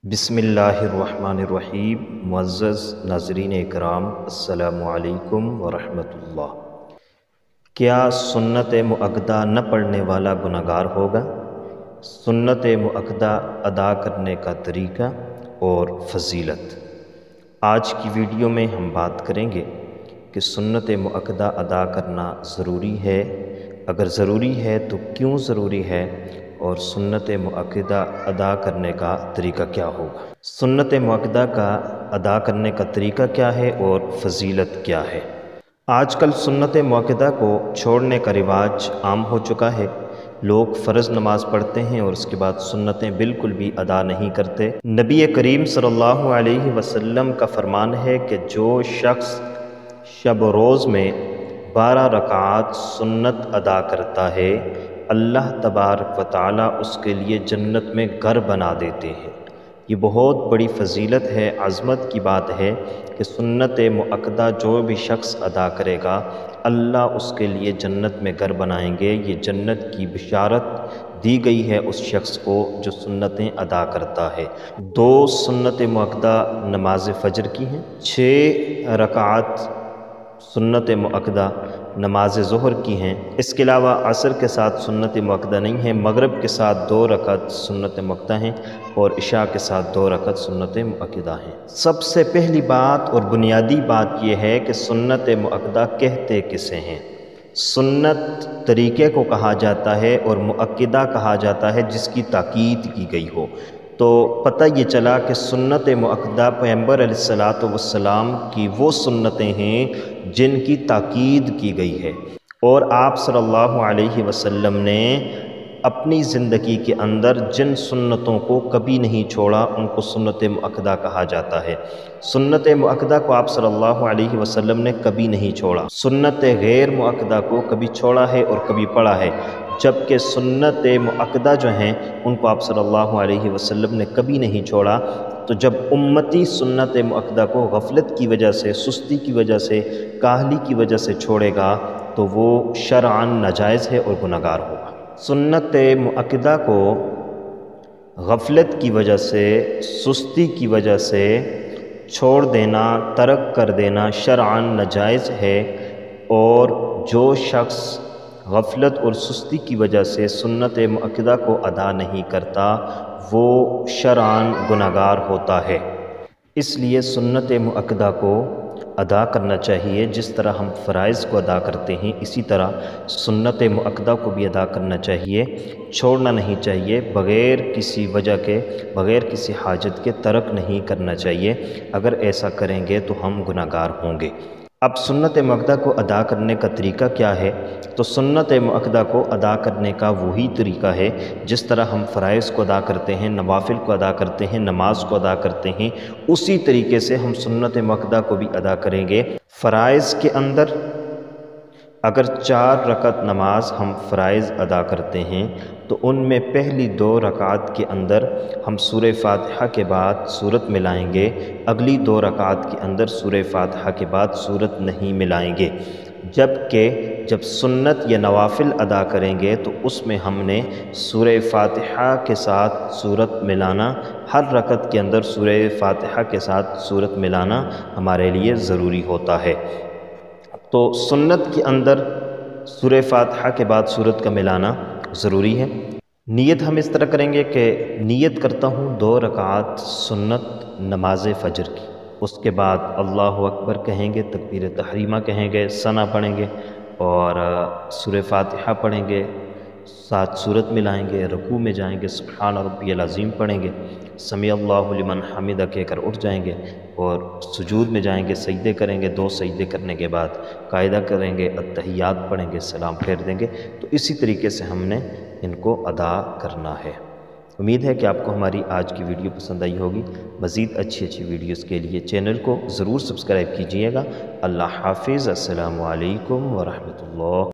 बिस्मिल्लाहिर्रहमानिर्रहीम। मुअज़्ज़ज़ नाज़रीन इकराम, अस्सलामु अलैकुम वरहमत उल्लाह। क्या सुन्नत मुअक्कदा न पढ़ने वाला गुनहगार होगा? सुन्नत मुअक्कदा अदा करने का तरीका और फजीलत। आज की वीडियो में हम बात करेंगे कि सुन्नत मुअक्कदा अदा करना ज़रूरी है, अगर ज़रूरी है तो क्यों ज़रूरी है, और सुन्नत मुअक्कदा अदा करने का तरीका क्या होगा। सुन्नत मुअक्कदा का अदा करने का तरीका क्या है और फजीलत क्या है। आजकल सुन्नत मुअक्कदा को छोड़ने का रिवाज आम हो चुका है। लोग फ़र्ज़ नमाज पढ़ते हैं और उसके बाद सुन्नतें बिल्कुल भी अदा नहीं करते। नबी करीम सल्लल्लाहु अलैहि वसल्लम का फरमान है कि जो शख्स शब रोज़ में 12 रकात सुन्नत अदा करता है, अल्लाह तबारक व तआला उसके लिए जन्नत में घर बना देते हैं। ये बहुत बड़ी फजीलत है, अज़मत की बात है कि सुन्नत मुअक्कदा जो भी शख्स अदा करेगा, अल्लाह उसके लिए जन्नत में घर बनाएंगे। ये जन्नत की बिशारत दी गई है उस शख्स को जो सुन्नतें अदा करता है। 2 सुन्नत मुअक्कदा नमाज फ़जर की हैं, 6 रकात सुन्नत मुअक्कदा नमाज ज़ोहर की हैं। इसके अलावा असर के साथ सुन्नत मुअक्कदा नहीं है। मगरिब के साथ 2 रकात सुन्नत मुअक्कदा हैं और इशा के साथ 2 रकात सुन्नत मुअक्कदा हैं। सबसे पहली बात और बुनियादी बात यह है कि सुन्नत मुअक्कदा कहते किसे हैं। सुन्नत तरीक़े को कहा जाता है और मुअक्कदा कहा जाता है जिसकी ताकीद की गई हो। तो पता ये चला कि सुन्नत मुअक्कदा पैगंबर अलैहिस्सलातु वस्सलाम की वो सुन्नतें हैं जिनकी ताकीद की गई है, और आप सल्लल्लाहु अलैहि वसल्लम ने अपनी ज़िंदगी के अंदर जिन सुन्नतों को कभी नहीं छोड़ा उनको सुन्नत मुअक्कदा कहा जाता है। सुन्नत मुअक्कदा को आप सल्लल्लाहु अलैहि वसल्लम ने कभी नहीं छोड़ा। सुन्नत गैर मुअक्कदा को कभी छोड़ा है और कभी पढ़ा है, जबकि सुन्नत मुअक्कदा जो हैं उनको आप सल्लल्लाहु अलैहि वसल्लम ने कभी नहीं छोड़ा। तो जब उम्मती सुन्नत मुअक्कदा को गफलत की वजह से, सुस्ती की वजह से, काहली की वजह से छोड़ेगा तो वो शरअन नाजायज़ है और गुनहगार होगा। सुन्नत मुअक्कदा को गफलत की वजह से, सुस्ती की वजह से छोड़ देना, तर्क कर देना शरअन नाजायज़ है, और जो शख्स गफलत और सुस्ती की वजह से सुन्नत मुअक्कदा को अदा नहीं करता वो शरअन गुनहगार होता है। इसलिए सुन्नत मुअक्कदा को अदा करना चाहिए। जिस तरह हम फ़राइज़ को अदा करते हैं इसी तरह सुन्नत मुअक्कदा को भी अदा करना चाहिए, छोड़ना नहीं चाहिए। बग़ैर किसी वजह के, बग़ैर किसी हाजत के तर्क नहीं करना चाहिए। अगर ऐसा करेंगे तो हम गुनहगार होंगे। अब सुन्नत मुअक्कदा को अदा करने का तरीका क्या है। तो सुन्नत मुअक्कदा को अदा करने का वही तरीका है जिस तरह हम फ़राइज़ को अदा करते हैं, नवाफिल को अदा करते हैं, नमाज को अदा करते हैं, उसी तरीके से हम सुन्नत मुअक्कदा को भी अदा करेंगे। फ़राइज़ के अंदर अगर 4 रकात नमाज हम फ़राइज़ अदा करते हैं तो उनमें पहली 2 रकात के अंदर हम सूरह फ़ातिहा के बाद सूरत मिलाएंगे, अगली 2 रकात के अंदर सूरह फ़ातिहा के बाद सूरत नहीं मिलाएंगे। जबकि जब सुन्नत या नवाफिल अदा करेंगे तो उसमें हमने सूरह फ़ातिहा के साथ सूरत मिलाना, हर रकत के अंदर सूरह फ़ातिहा के साथ सूरत मिलाना हमारे लिए ज़रूरी होता है। तो सुन्नत के अंदर सूरह फ़ातिहा के बाद सूरत का मिलाना ज़रूरी है। नियत हम इस तरह करेंगे कि नियत करता हूँ 2 रकात सुन्नत नमाज फ़जर की, उसके बाद अल्लाहु अकबर कहेंगे, तकबीर तहरीमा कहेंगे, सना पढ़ेंगे और सूरह फ़ातिहा पढ़ेंगे, साथ सूरत मिलाएंगे, रुकू में जाएंगे, सुब्हान रब्बियल अज़ीम पढ़ेंगे, समी अल्लाहु लिमन हमिदा कहकर उठ जाएंगे और सुजूद में जाएंगे, सजदे करेंगे। 2 सजदे करने के बाद कायदा करेंगे, अत्तहियात पढ़ेंगे, सलाम फेर देंगे। तो इसी तरीके से हमने इनको अदा करना है। उम्मीद है कि आपको हमारी आज की वीडियो पसंद आई होगी। मज़ीद अच्छी वीडियोज़ के लिए चैनल को ज़रूर सब्सक्राइब कीजिएगा। अल्लाह हाफ़िज़। अस्सलामु अलैकुम व रहमतुल्लाह।